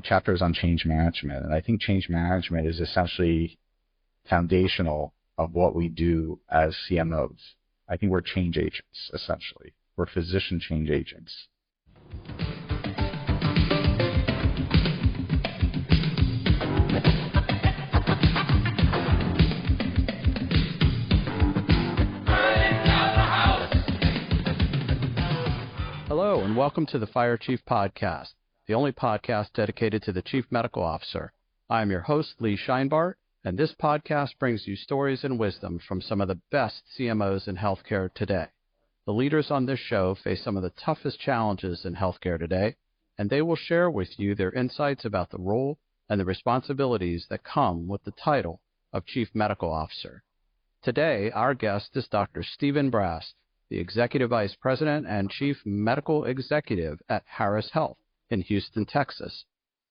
chapter is on change management, and I think change management is essentially foundational of what we do as CMOs. I think we're change agents, essentially. We're physician change agents. Hello, and welcome to the Fire Chief Podcast, the only podcast dedicated to the Chief Medical Officer. I am your host, Lee Scheinbart, and this podcast brings you stories and wisdom from some of the best CMOs in healthcare today. The leaders on this show face some of the toughest challenges in healthcare today, and they will share with you their insights about the role and the responsibilities that come with the title of Chief Medical Officer. Today, our guest is Dr. Stephen Brast, the Executive Vice President and Chief Medical Executive at Harris Health in Houston, Texas.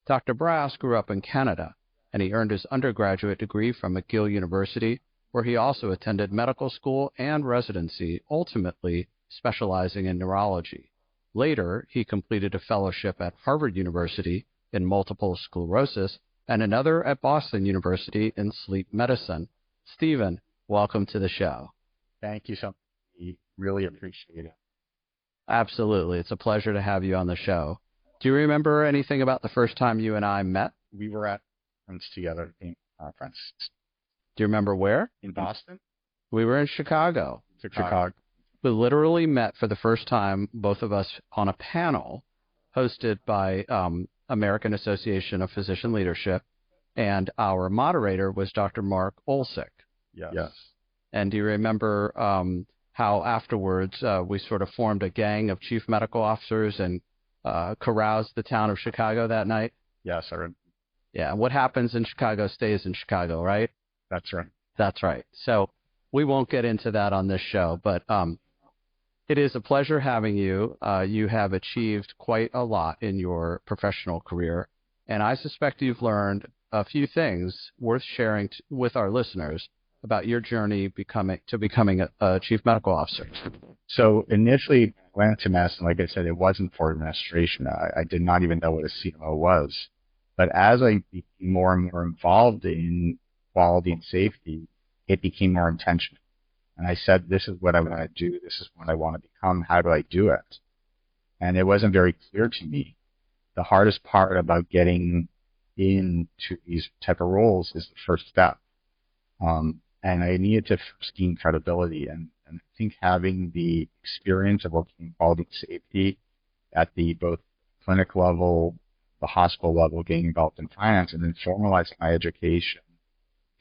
Dr. Brast grew up in Canada, and he earned his undergraduate degree from McGill University, where he also attended medical school and residency, ultimately specializing in neurology. Later, he completed a fellowship at Harvard University in multiple sclerosis and another at Boston University in sleep medicine. Stephen, welcome to the show. Thank you so much. We really appreciate it. Absolutely. It's a pleasure to have you on the show. Do you remember anything about the first time you and I met? We were at conference together in conference. Do you remember where? In Boston? We were in Chicago. Chicago. We literally met for the first time, both of us, on a panel hosted by American Association of Physician Leadership, and our moderator was Dr. Mark Olsick. Yes. And do you remember how afterwards we sort of formed a gang of chief medical officers and caroused the town of Chicago that night? Yes, I remember. Yeah, what happens in Chicago stays in Chicago, right? That's right. That's right. So we won't get into that on this show, but it is a pleasure having you. You have achieved quite a lot in your professional career, and I suspect you've learned a few things worth sharing with our listeners about your journey becoming a chief medical officer. So initially, when I went into medicine, like I said, it wasn't for administration. I did not even know what a CMO was. But as I became more and more involved in quality and safety, it became more intentional. And I said, this is what I want to do. This is what I want to become. How do I do it? And it wasn't very clear to me. The hardest part about getting into these type of roles is the first step. And I needed to first gain credibility. And I think having the experience of working in quality and safety at the both clinic level, the hospital level, getting involved in finance, and then formalizing my education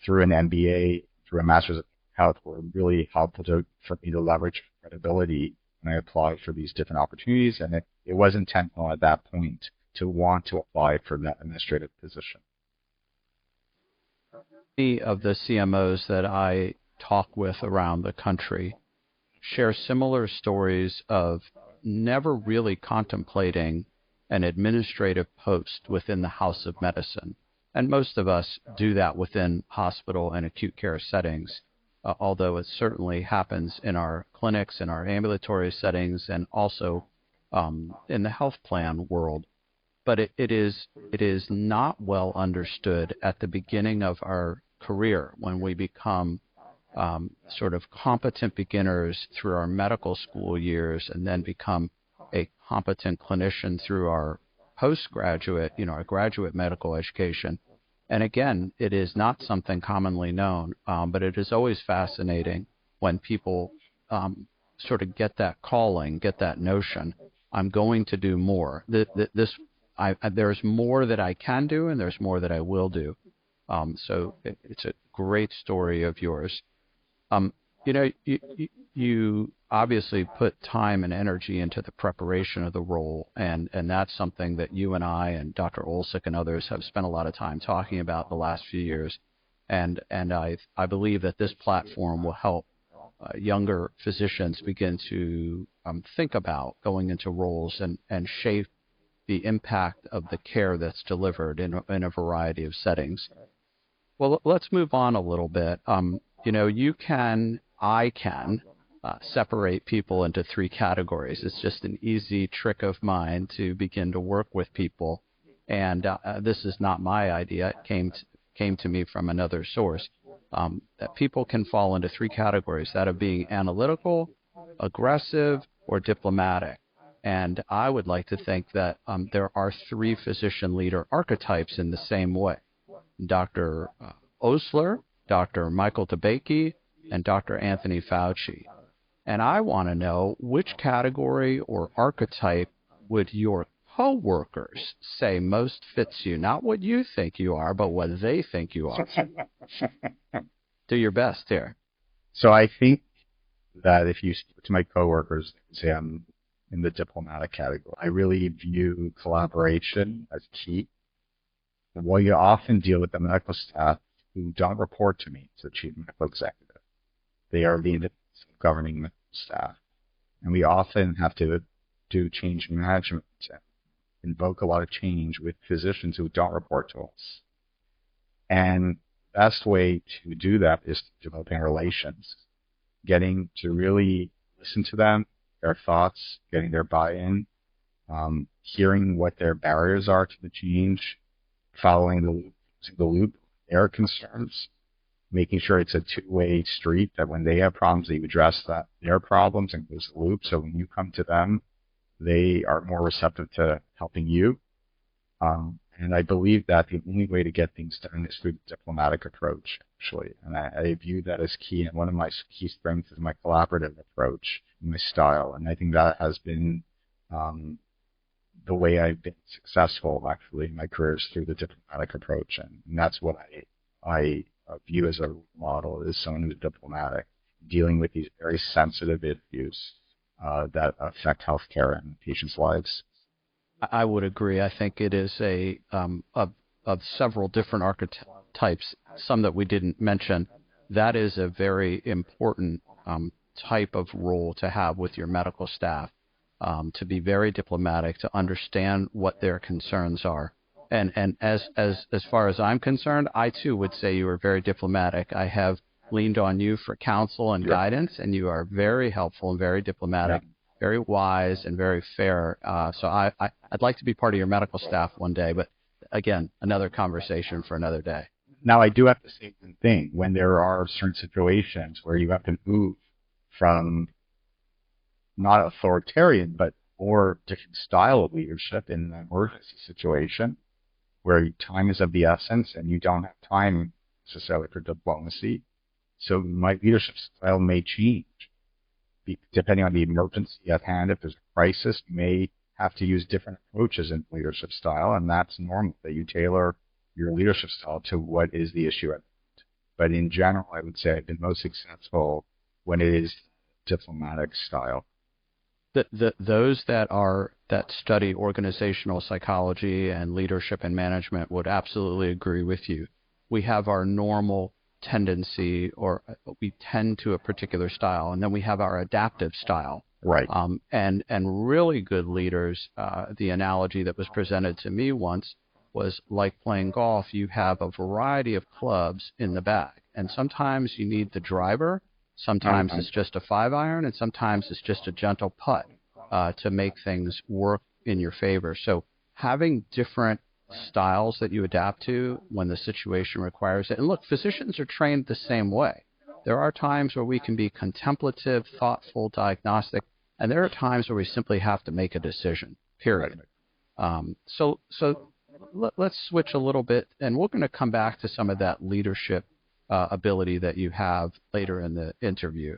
through an MBA, through a master's of health, were really helpful for me to leverage credibility when I applied for these different opportunities. And it was intentional at that point to want to apply for that administrative position. Many of the CMOs that I talk with around the country share similar stories of never really contemplating an administrative post within the house of medicine. And most of us do that within hospital and acute care settings, although it certainly happens in our clinics, in our ambulatory settings, and also in the health plan world. But it is not well understood at the beginning of our career when we become sort of competent beginners through our medical school years and then become a competent clinician through our postgraduate, our graduate medical education. And again, it is not something commonly known, but it is always fascinating when people sort of get that calling, get that notion, I'm going to do more. There's more that I can do, and there's more that I will do. So it's a great story of yours. You obviously put time and energy into the preparation of the role, and that's something that you and I and Dr. Olsick and others have spent a lot of time talking about the last few years. And I believe that this platform will help younger physicians begin to think about going into roles and shape the impact of the care that's delivered in a variety of settings. Well, let's move on a little bit. I can separate people into three categories. It's just an easy trick of mine to begin to work with people. and this is not my idea. It came to me from another source. That people can fall into three categories: that of being analytical, aggressive, or diplomatic. And I would like to think that there are three physician leader archetypes in the same way: Dr. Osler, Dr. Michael DeBakey, and Dr. Anthony Fauci. And I want to know which category or archetype would your coworkers say most fits you, not what you think you are, but what they think you are. Do your best here. So I think that if you speak to my coworkers, they would say I'm in the diplomatic category. I really view collaboration as key. Well, you often deal with the medical staff who don't report to me, to the chief medical executive. They are the governing medical staff. And we often have to do change management and invoke a lot of change with physicians who don't report to us. And the best way to do that is developing relations, getting to really listen to them, their thoughts, getting their buy-in, hearing what their barriers are to the change, following the loop, their concerns, making sure it's a two-way street, that when they have problems, that you address their problems and close the loop. So when you come to them, they are more receptive to helping you. And I believe that the only way to get things done is through the diplomatic approach, actually. And I view that as key. And one of my key strengths is my collaborative approach, my style. And I think that has been the way I've been successful, actually, in my career, is through the diplomatic approach. And that's what I view as a model, is someone who's diplomatic, dealing with these very sensitive issues that affect healthcare and patients' lives. I would agree. I think it is of several different archetypes, some that we didn't mention. That is a very important type of role to have with your medical staff, to be very diplomatic, to understand what their concerns are. And as far as I'm concerned, I too would say you are very diplomatic. I have leaned on you for counsel and guidance, and you are very helpful and very diplomatic. Very wise and very fair. So I'd like to be part of your medical staff one day, but again, another conversation for another day. Now, I do have to say one thing. When there are certain situations where you have to move from not authoritarian, but more different style of leadership in an emergency situation where time is of the essence and you don't have time necessarily for diplomacy, so my leadership style may change. Depending on the emergency at hand, if there's a crisis, you may have to use different approaches in leadership style, and that's normal, that you tailor your leadership style to what is the issue at hand. But in general, I would say I've been most successful when it is diplomatic style. Those that study organizational psychology and leadership and management would absolutely agree with you. We have our normal tendency, or we tend to a particular style, and then we have our adaptive style. Right. And really good leaders, the analogy that was presented to me once was like playing golf. You have a variety of clubs in the bag, and sometimes you need the driver, sometimes it's just a 5-iron, and sometimes it's just a gentle putt to make things work in your favor. So having different styles that you adapt to when the situation requires it. And look, physicians are trained the same way. There are times where we can be contemplative, thoughtful, diagnostic, and there are times where we simply have to make a decision, period. So let's switch a little bit, and we're going to come back to some of that leadership ability that you have later in the interview.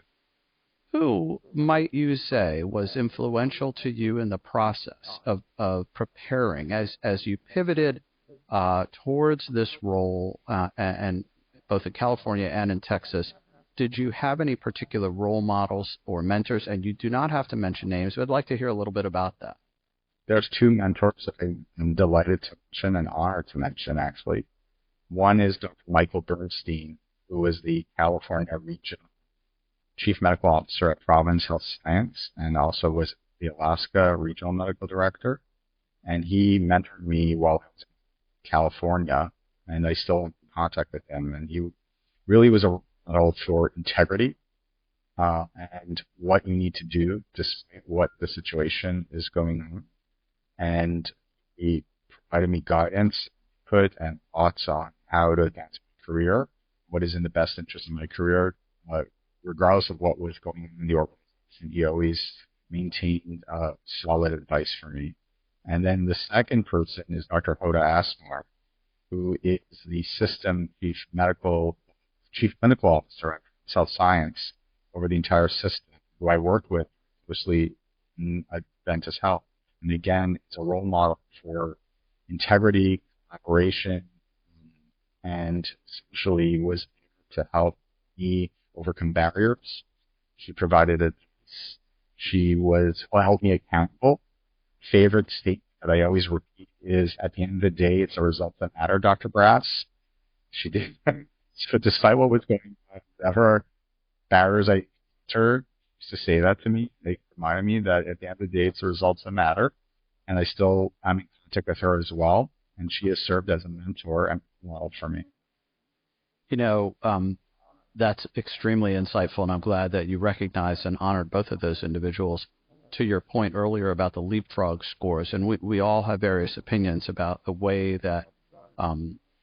Who might you say was influential to you in the process of preparing as you pivoted towards this role, and both in California and in Texas? Did you have any particular role models or mentors? And you do not have to mention names, but I'd like to hear a little bit about that. There's two mentors that I'm delighted to mention and honored to mention, actually. One is Dr. Michael Bernstein, who was the California Regional Chief Medical Officer at Providence Health Science, and also was the Alaska Regional Medical Director. And he mentored me while I was in California, and I still in contact with him. And he really was a model for integrity and what you need to do despite what the situation is going on. And he provided me guidance, put and thoughts on how to advance my career, what is in the best interest of my career, regardless of what was going on in the organization. He always maintained solid advice for me. And then the second person is Dr. Hoda Asmar, who is the system chief clinical officer at Health Science over the entire system, who I worked with closely in Adventist Health. And again, it's a role model for integrity, collaboration, and essentially was able to help me overcome barriers. She provided it. She was held me accountable. Favorite statement that I always repeat is, at the end of the day, it's the results that matter, Dr. Brass. She did. So despite what was going on, whatever barriers I entered, used to say that to me. They reminded me that at the end of the day, it's the results that matter. And I still am in contact with her as well. And she has served as a mentor and model for me. You know, that's extremely insightful, and I'm glad that you recognized and honored both of those individuals. To your point earlier about the leapfrog scores, and we all have various opinions about the way that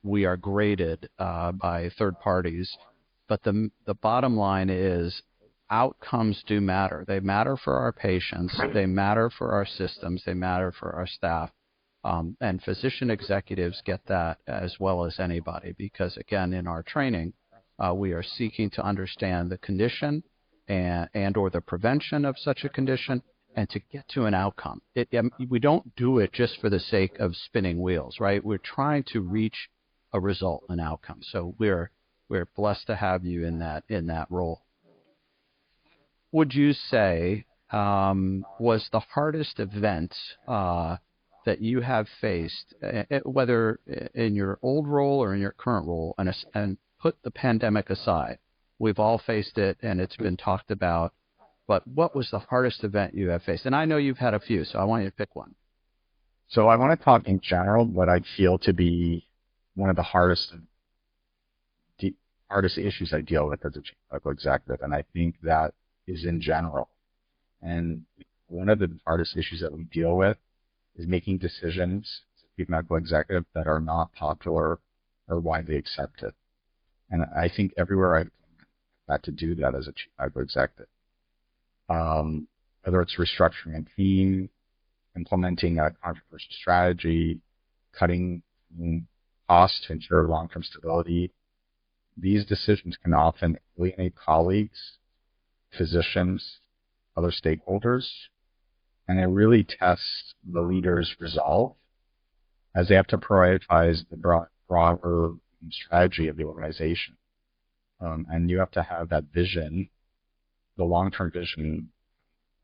we are graded by third parties, but the bottom line is outcomes do matter. They matter for our patients, they matter for our systems, they matter for our staff, and physician executives get that as well as anybody, because again, in our training, we are seeking to understand the condition and or the prevention of such a condition, and to get to an outcome. We don't do it just for the sake of spinning wheels, right? We're trying to reach a result, an outcome. So we're blessed to have you in that role. Would you say was the hardest event that you have faced, whether in your old role or in your current role, and put the pandemic aside? We've all faced it, and it's been talked about. But what was the hardest event you have faced? And I know you've had a few, so I want you to pick one. So I want to talk in general what I feel to be one of the hardest issues I deal with as a chief medical executive, and I think that is in general. And one of the hardest issues that we deal with is making decisions as a chief medical executive that are not popular or widely accepted. And I think everywhere I've had to do that as a chief medical executive. Whether it's restructuring a team, implementing a controversial strategy, cutting costs to ensure long-term stability, these decisions can often alienate colleagues, physicians, other stakeholders, and it really tests the leader's resolve as they have to prioritize the broader strategy of the organization. And you have to have that vision, the long-term vision,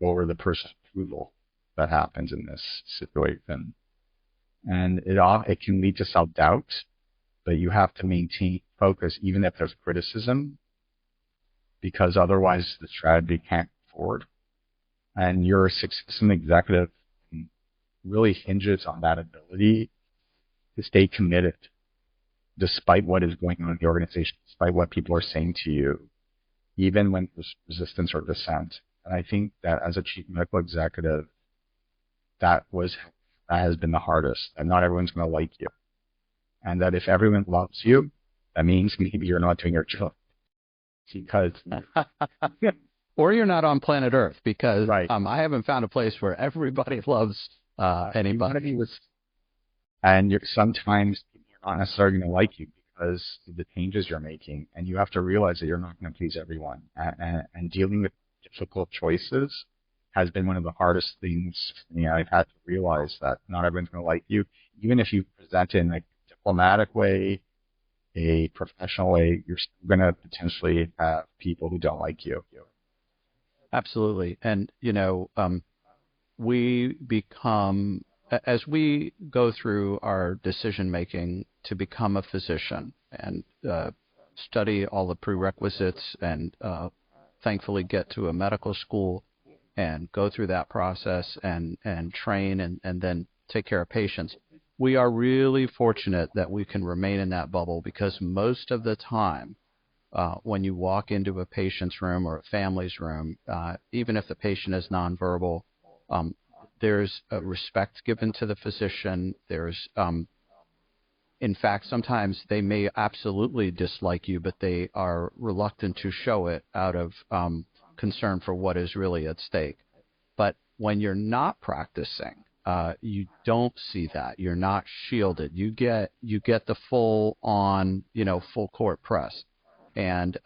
over the person's approval that happens in this situation. And it can lead to self-doubt, but you have to maintain focus even if there's criticism, because otherwise the strategy can't move forward. And your success as an executive really hinges on that ability to stay committed despite what is going on in the organization, despite what people are saying to you, even when there's resistance or dissent. And I think that as a chief medical executive, that has been the hardest, and not everyone's going to like you. And that if everyone loves you, that means maybe you're not doing your job. Because or you're not on planet Earth, because right. I haven't found a place where everybody loves anybody. And sometimes people are not necessarily going to like you because of the changes you're making, and you have to realize that you're not going to please everyone. And dealing with difficult choices has been one of the hardest things for me. I've had to realize that not everyone's going to like you, even if you present in a diplomatic way, a professional way, you're still going to potentially have people who don't like you. Absolutely. And, we become, as we go through our decision making to become a physician and study all the prerequisites and thankfully get to a medical school and go through that process and train and then take care of patients, we are really fortunate that we can remain in that bubble, because most of the time when you walk into a patient's room or a family's room, even if the patient is nonverbal, there's a respect given to the physician. There's in fact, sometimes they may absolutely dislike you, but they are reluctant to show it out of concern for what is really at stake. But when you're not practicing, you don't see that. You're not shielded. You get the full on, full court press. And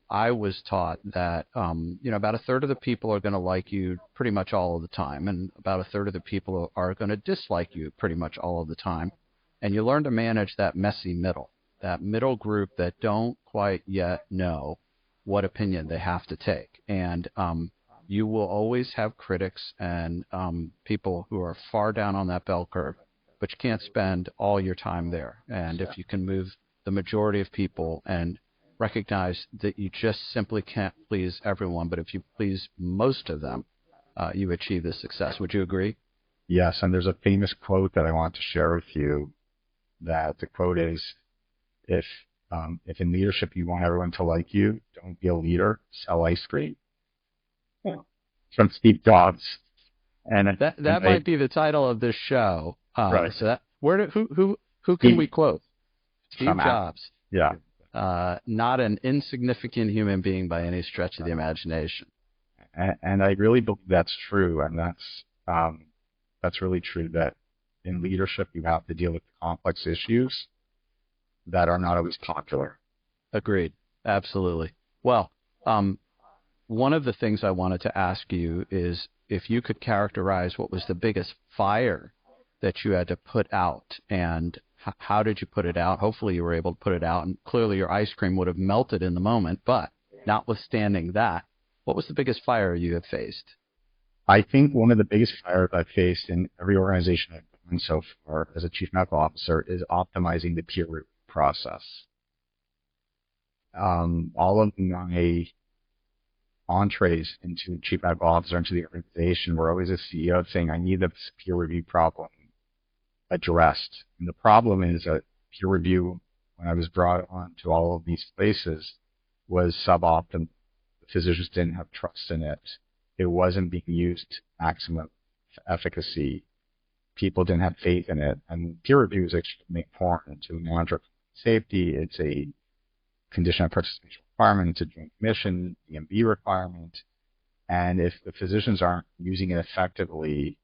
I was taught that about a third of the people are going to like you pretty much all of the time, and about a third of the people are going to dislike you pretty much all of the time. And you learn to manage that messy middle, that middle group that don't quite yet know what opinion they have to take. And you will always have critics and people who are far down on that bell curve, but you can't spend all your time there. And if you can move the majority of people and recognize that you just simply can't please everyone, but if you please most of them, you achieve this success. Would you agree? Yes, and there's a famous quote that I want to share with you. That the quote is, if in leadership you want everyone to like you, don't be a leader, sell ice cream. Yeah. From Steve Jobs. And that might be the title of this show. Right. So that who can we quote? Steve Jobs. Yeah. Not an insignificant human being by any stretch of the imagination. And I really believe that's true, and that's really true. That in leadership, you have to deal with complex issues that are not always popular. Agreed. Absolutely. Well, one of the things I wanted to ask you is if you could characterize what was the biggest fire that you had to put out, and how did you put it out? Hopefully you were able to put it out, and clearly your ice cream would have melted in the moment, but notwithstanding that, what was the biggest fire you have faced? I think one of the biggest fires I've faced in every organization I've been in so far as a chief medical officer is optimizing the peer review process. All of my entrees into chief medical officer, into the organization, were always a CEO saying, I need the peer review problem addressed. And the problem is that peer review, when I was brought on to all of these places, was suboptimal. The physicians didn't have trust in it. It wasn't being used to maximum efficacy. People didn't have faith in it. And peer review is extremely important to monitor safety. It's a condition of participation requirement. It's a joint commission, DMB requirement. And if the physicians aren't using it effectively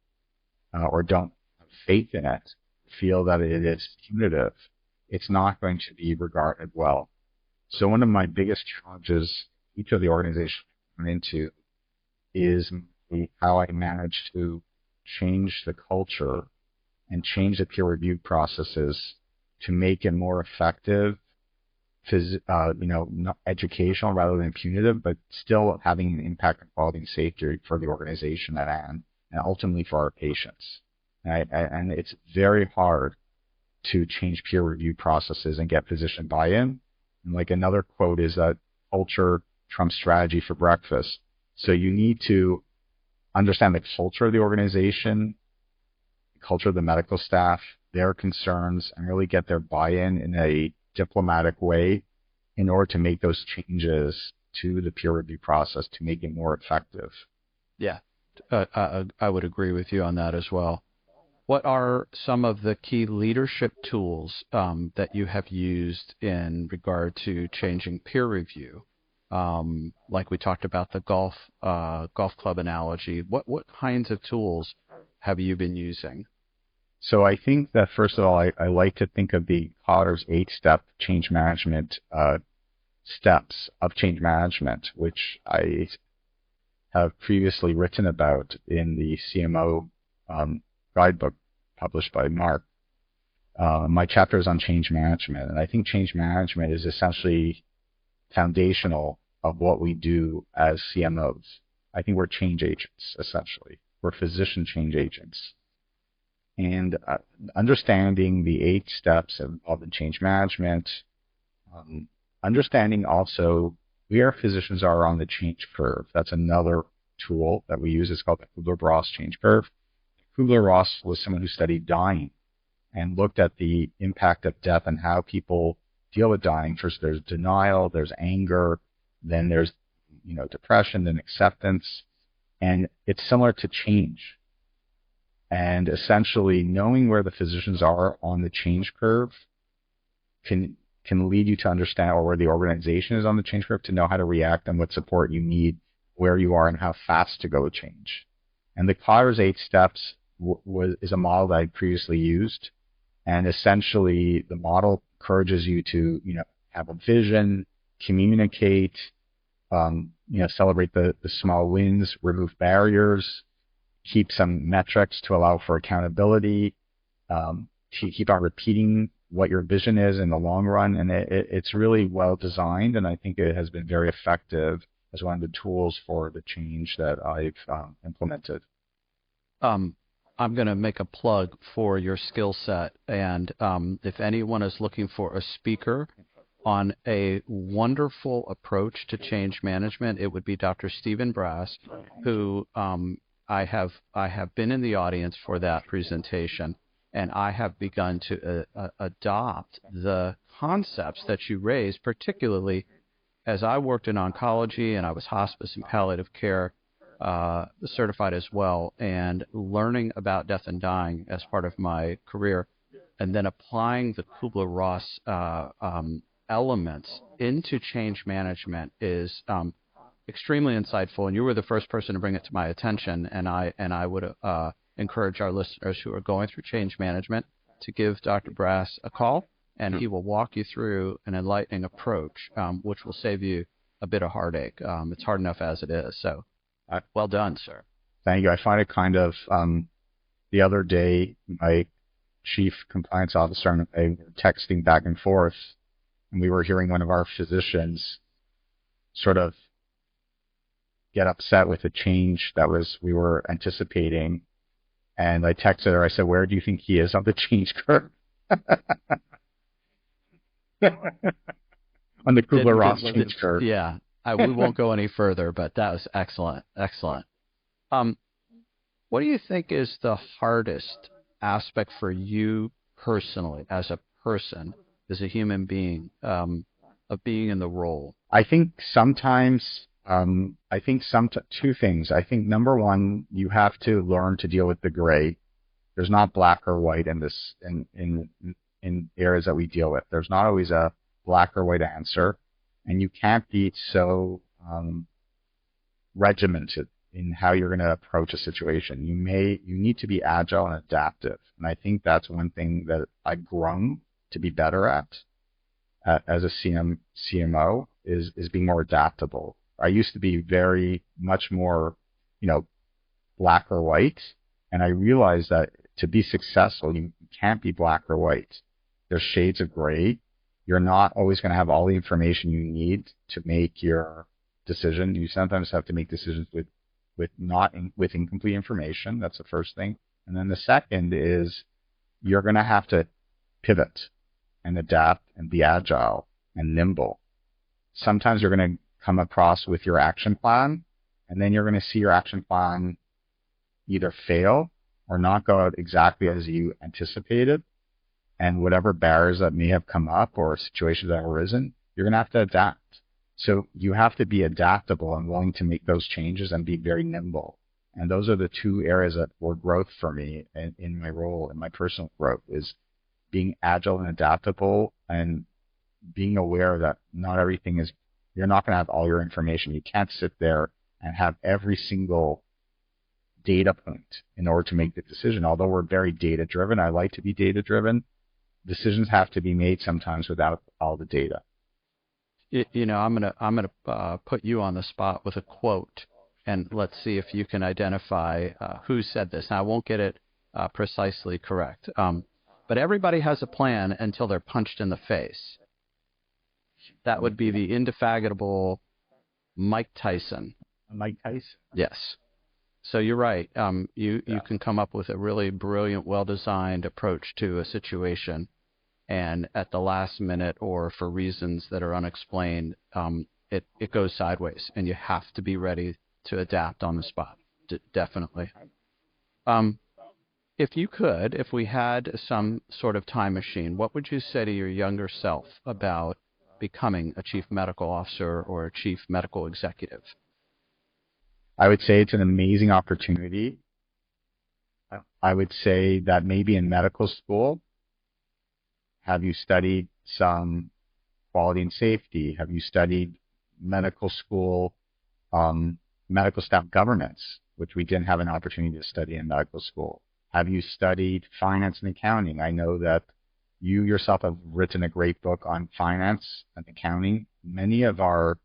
or don't have faith in it, feel that it is punitive, it's not going to be regarded well. So one of my biggest challenges each of the organizations I'm into is how I manage to change the culture and change the peer review processes to make it more effective, not educational rather than punitive, but still having an impact on quality and safety for the organization and ultimately for our patients. And it's very hard to change peer review processes and get physician buy-in. And like another quote is that culture trumps strategy for breakfast. So you need to understand the culture of the organization, the culture of the medical staff, their concerns, and really get their buy-in in a diplomatic way in order to make those changes to the peer review process to make it more effective. Yeah, I would agree with you on that as well. What are some of the key leadership tools that you have used in regard to changing peer review? Like we talked about the golf club analogy. What kinds of tools have you been using? So I think that first of all, I like to think of the Cotter's 8-step change management steps of change management, which I have previously written about in the CMO guidebook published by Mark. My chapter is on change management, and I think change management is essentially foundational of what we do as CMOs. I think we're change agents, essentially. We're physician change agents. And understanding the 8 steps involved in change management, understanding also where physicians are on the change curve. That's another tool that we use. It's called the Kubler-Ross change curve. Kubler-Ross was someone who studied dying and looked at the impact of death and how people deal with dying. First, there's denial, there's anger, then there's depression, then acceptance, and it's similar to change. And essentially knowing where the physicians are on the change curve can lead you to understand, or where the organization is on the change curve, to know how to react and what support you need, where you are, and how fast to go change. And the Kotter's 8 steps is a model that I previously used. And essentially the model encourages you to, have a vision, communicate, celebrate the small wins, remove barriers, keep some metrics to allow for accountability, keep on repeating what your vision is in the long run. And it's really well designed, and I think it has been very effective as one of the tools for the change that I've implemented. I'm going to make a plug for your skill set, and if anyone is looking for a speaker on a wonderful approach to change management, it would be Dr. Stephen Brass, who I have been in the audience for that presentation, and I have begun to adopt the concepts that you raised, particularly as I worked in oncology and I was hospice and palliative care certified as well, and learning about death and dying as part of my career, and then applying the Kubler-Ross elements into change management is extremely insightful. And you were the first person to bring it to my attention, and I would encourage our listeners who are going through change management to give Dr. Brass a call, and he will walk you through an enlightening approach, which will save you a bit of heartache. It's hard enough as it is. So well done, sir. Thank you. I find it kind of, the other day, my chief compliance officer and I were texting back and forth, and we were hearing one of our physicians sort of get upset with a change that we were anticipating. And I texted her, I said, "Where do you think he is on the change curve?" On the Kubler-Ross change curve. Yeah. We won't go any further, but that was excellent. Excellent. What do you think is the hardest aspect for you personally, as a person, as a human being, of being in the role? I think sometimes, two things. I think number one, you have to learn to deal with the gray. There's not black or white in this, in areas that we deal with. There's not always a black or white answer. And you can't be so regimented in how you're going to approach a situation. You need to be agile and adaptive. And I think that's one thing that I've grown to be better at as a CMO is being more adaptable. I used to be very much more, black or white. And I realized that to be successful, you can't be black or white. There's shades of gray. You're not always going to have all the information you need to make your decision. You sometimes have to make decisions with incomplete information. That's the first thing. And then the second is you're going to have to pivot and adapt and be agile and nimble. Sometimes you're going to come across with your action plan, and then you're going to see your action plan either fail or not go out exactly as you anticipated. And whatever barriers that may have come up or situations that have arisen, you're going to have to adapt. So you have to be adaptable and willing to make those changes and be very nimble. And those are the two areas that were growth for me in my role, in my personal growth, is being agile and adaptable, and being aware that not everything is, you're not going to have all your information. You can't sit there and have every single data point in order to make the decision. Although we're very data driven, I like to be data driven. Decisions have to be made sometimes without all the data. I'm gonna put you on the spot with a quote, and let's see if you can identify who said this. Now, I won't get it precisely correct, but everybody has a plan until they're punched in the face. That would be the indefatigable Mike Tyson. Mike Tyson? Yes. So you're right. You can come up with a really brilliant, well-designed approach to a situation, and at the last minute or for reasons that are unexplained, it goes sideways, and you have to be ready to adapt on the spot. Definitely. If we had some sort of time machine, what would you say to your younger self about becoming a chief medical officer or a chief medical executive? I would say it's an amazing opportunity. I would say that maybe in medical school, have you studied some quality and safety? Have you studied medical school, medical staff governance, which we didn't have an opportunity to study in medical school? Have you studied finance and accounting? I know that you yourself have written a great book on finance and accounting. Many of our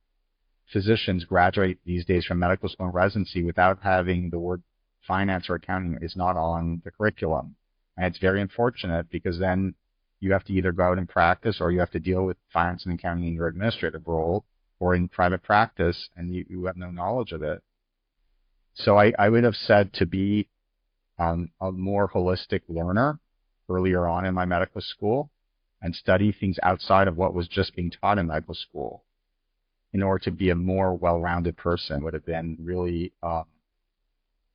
physicians graduate these days from medical school and residency without having the word finance or accounting is not on the curriculum. And it's very unfortunate because then you have to either go out and practice or you have to deal with finance and accounting in your administrative role or in private practice and you have no knowledge of it. So I would have said to be a more holistic learner earlier on in my medical school and study things outside of what was just being taught in medical school in order to be a more well-rounded person would have been really,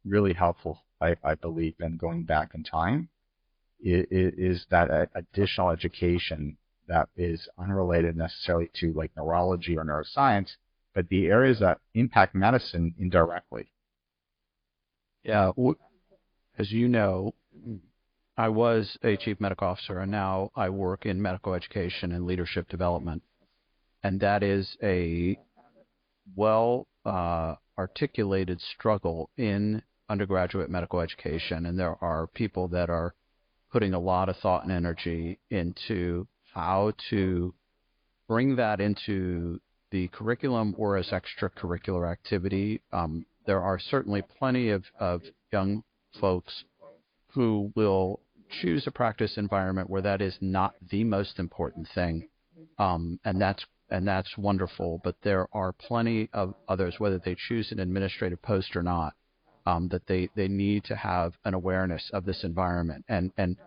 really helpful, I believe, in going back in time. Is that additional education that is unrelated necessarily to like neurology or neuroscience, but the areas that impact medicine indirectly. Yeah, as you know, I was a chief medical officer, and now I work in medical education and leadership development. And that is a well articulated struggle in undergraduate medical education. And there are people that are putting a lot of thought and energy into how to bring that into the curriculum or as extracurricular activity. There are certainly plenty of young folks who will choose a practice environment where that is not the most important thing, and that's wonderful. But there are plenty of others, whether they choose an administrative post or not, that they need to have an awareness of this environment. And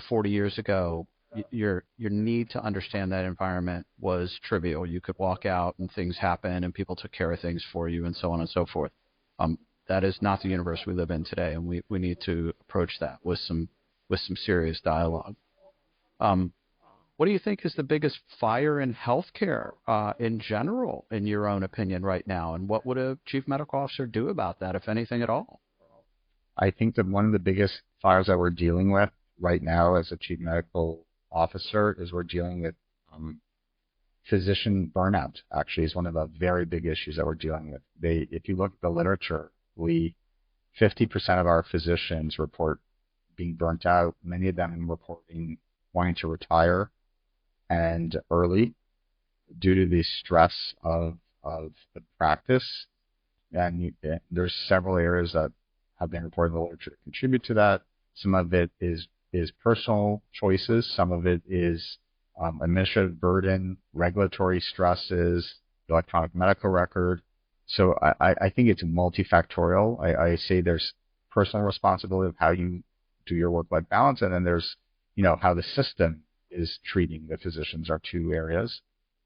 40 years ago, your need to understand that environment was trivial. You could walk out and things happen, and people took care of things for you, and so on and so forth. That is not the universe we live in today, and we need to approach that with some serious dialogue. What do you think is the biggest fire in healthcare in general, in your own opinion, right now? And what would a chief medical officer do about that, if anything at all? I think that one of the biggest fires that we're dealing with right now as a chief medical officer is we're dealing with physician burnout. Actually, is one of the very big issues that we're dealing with. If you look at the literature, 50% of our physicians report being burnt out. Many of them reporting wanting to retire and early due to the stress of the practice. And there's several areas that have been reported in the literature to contribute to that. Some of it is personal choices. Some of it is administrative burden, regulatory stresses, electronic medical record. So I think it's multifactorial. I say there's personal responsibility of how you do your work-life balance, and then there's, how the system is treating the physicians are two areas.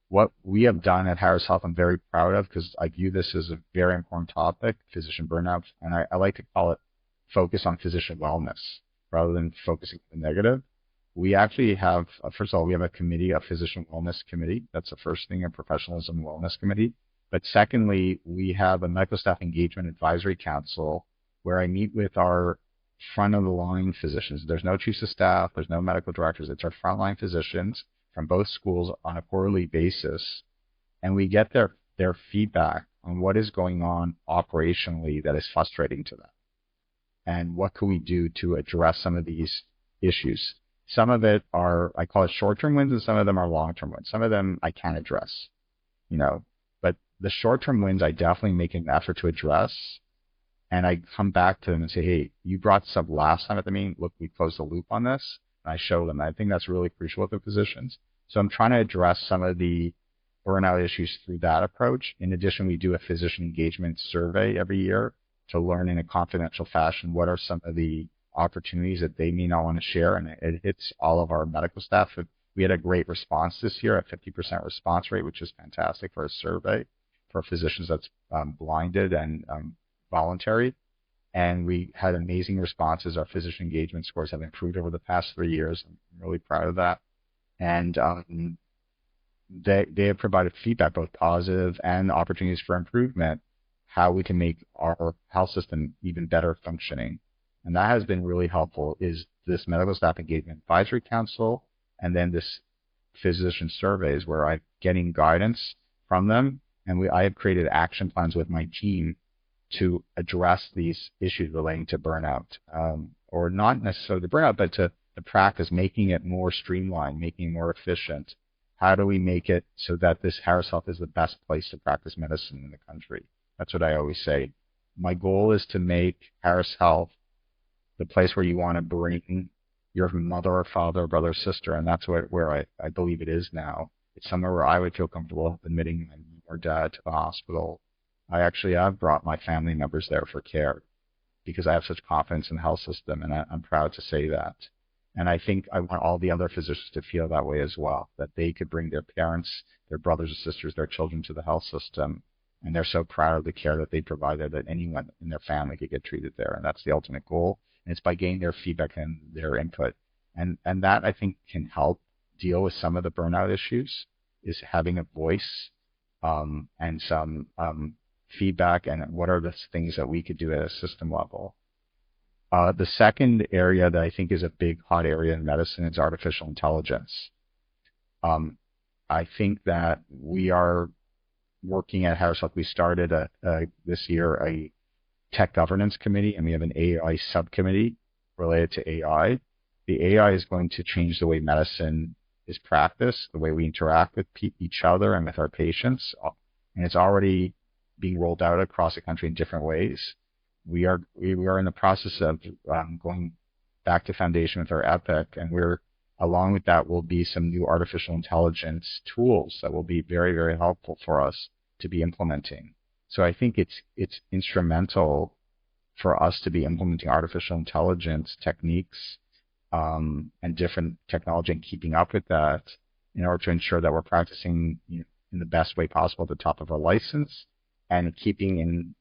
What we have done at Harris Health, I'm very proud of because I view this as a very important topic, physician burnout, and I like to call it focus on physician wellness rather than focusing on the negative. We actually have, first of all, we have a committee, a physician wellness committee. That's the first thing, a professionalism wellness committee. But secondly, we have a medical staff engagement advisory council where I meet with our front of the line physicians. There's no chiefs of staff, there's no medical directors. It's our frontline physicians from both schools on a quarterly basis. And we get their feedback on what is going on operationally that is frustrating to them. And what can we do to address some of these issues? Some of it are, I call it short-term wins, and some of them are long-term wins. Some of them I can't address, but the short-term wins I definitely make an effort to address. And I come back to them and say, hey, you brought this up last time at the meeting. Look, we closed the loop on this. And I show them. I think that's really crucial with the physicians. So I'm trying to address some of the burnout issues through that approach. In addition, we do a physician engagement survey every year to learn in a confidential fashion what are some of the opportunities that they may not want to share. And it hits all of our medical staff. We had a great response this year, a 50% response rate, which is fantastic for a survey for physicians that's blinded and voluntary. And we had amazing responses. Our physician engagement scores have improved over the past 3 years. I'm really proud of that. And they have provided feedback, both positive and opportunities for improvement, how we can make our health system even better functioning And that has been really helpful, is this Medical Staff Engagement Advisory Council, and then this physician surveys where I'm getting guidance from them. And I have created action plans with my team to address these issues relating to burnout, or not necessarily the burnout, but to the practice, making it more streamlined, making it more efficient. How do we make it so that this Harris Health is the best place to practice medicine in the country? That's what I always say. My goal is to make Harris Health the place where you want to bring your mother or father, brother, or sister, and that's where I believe it is now. It's somewhere where I would feel comfortable admitting my mom or dad to the hospital. I actually have brought my family members there for care because I have such confidence in the health system, and I'm proud to say that. And I think I want all the other physicians to feel that way as well, that they could bring their parents, their brothers and sisters, their children to the health system, and they're so proud of the care that they provided that anyone in their family could get treated there. And that's the ultimate goal. And it's by getting their feedback and their input. And that, I think, can help deal with some of the burnout issues, is having a voice and some feedback, and what are the things that we could do at a system level. The second area that I think is a big hot area in medicine is artificial intelligence. I think that we are working at Harris Health. We started this year a tech governance committee, and we have an AI subcommittee related to AI. The AI is going to change the way medicine is practiced, the way we interact with each other and with our patients, and it's already being rolled out across the country in different ways. We are in the process of going back to foundation with our Epic, and along with that will be some new artificial intelligence tools that will be very, very helpful for us to be implementing. So I think it's instrumental for us to be implementing artificial intelligence techniques and different technology, and keeping up with that in order to ensure that we're practicing in the best way possible at the top of our license, and keeping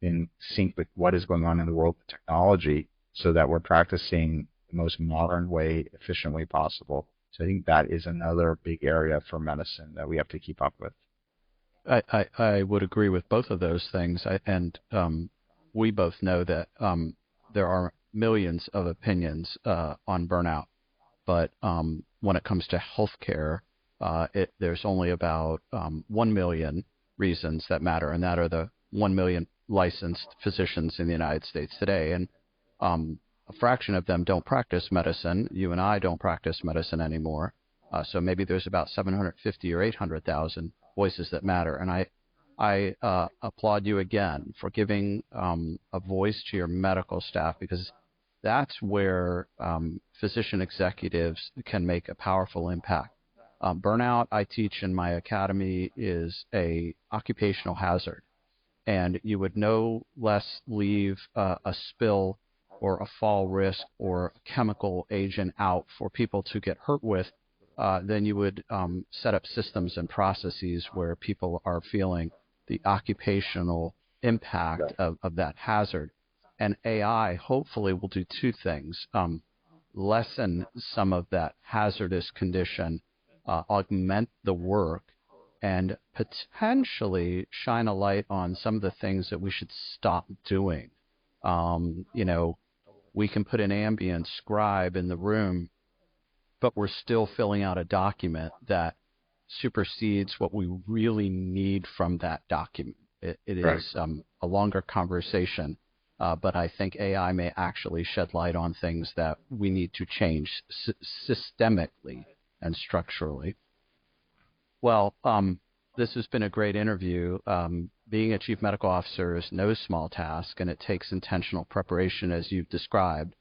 in sync with what is going on in the world of technology, so that we're practicing the most modern way, efficient way possible. So I think that is another big area for medicine that we have to keep up with. I would agree with both of those things. We both know that there are millions of opinions on burnout, but when it comes to healthcare, there's only about 1 million reasons that matter, and that are the 1 million licensed physicians in the United States today. And a fraction of them don't practice medicine. You and I don't practice medicine anymore. So maybe there's about 750 or 800,000 voices that matter. And I applaud you again for giving a voice to your medical staff, because that's where physician executives can make a powerful impact. Burnout, I teach in my academy, is a occupational hazard, and you would no less leave a spill or a fall risk or a chemical agent out for people to get hurt with than you would set up systems and processes where people are feeling the occupational impact of that hazard. And AI hopefully will do two things: lessen some of that hazardous condition, augment the work, and potentially shine a light on some of the things that we should stop doing. We can put an ambient scribe in the room, but we're still filling out a document that supersedes what we really need from that document. It is a longer conversation, but I think AI may actually shed light on things that we need to change systemically and structurally. Well, this has been a great interview. Being a chief medical officer is no small task, and it takes intentional preparation, as you've described.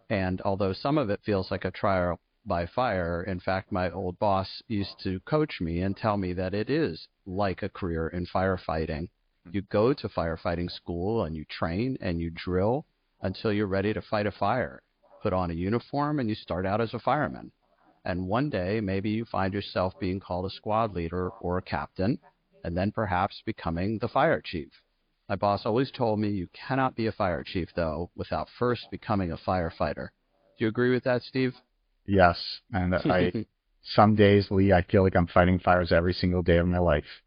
And although some of it feels like a trial by fire, in fact, my old boss used to coach me and tell me that it is like a career in firefighting. You go to firefighting school and you train and you drill until you're ready to fight a fire. Put on a uniform and you start out as a fireman. And one day, maybe you find yourself being called a squad leader or a captain, and then perhaps becoming the fire chief. My boss always told me you cannot be a fire chief, though, without first becoming a firefighter. Do you agree with that, Steve? Yes. And some days, Lee, I feel like I'm fighting fires every single day of my life.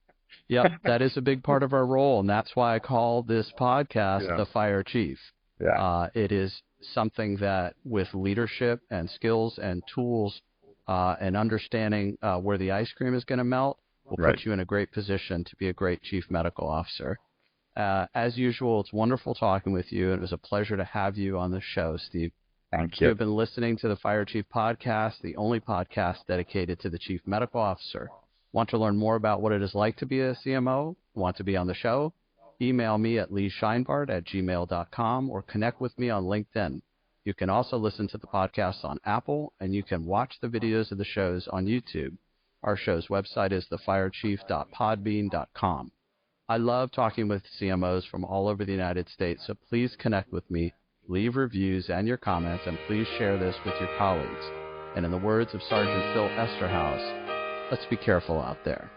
Yep, that is a big part of our role, and that's why I call this podcast The Fire Chief. It is something that with leadership and skills and tools and understanding where the ice cream is going to melt will put you in a great position to be a great chief medical officer. As usual, it's wonderful talking with you. It was a pleasure to have you on the show, Steve. Thank you. You have been listening to the Fire Chief Podcast, the only podcast dedicated to the chief medical officer. Want to learn more about what it is like to be a CMO? Want to be on the show? Email me at leescheinbart@gmail.com or connect with me on LinkedIn. You can also listen to the podcast on Apple, and you can watch the videos of the shows on YouTube. Our show's website is thefirechief.podbean.com. I love talking with CMOs from all over the United States, so please connect with me, leave reviews and your comments, and please share this with your colleagues. And in the words of Sergeant Phil Esterhaus, let's be careful out there.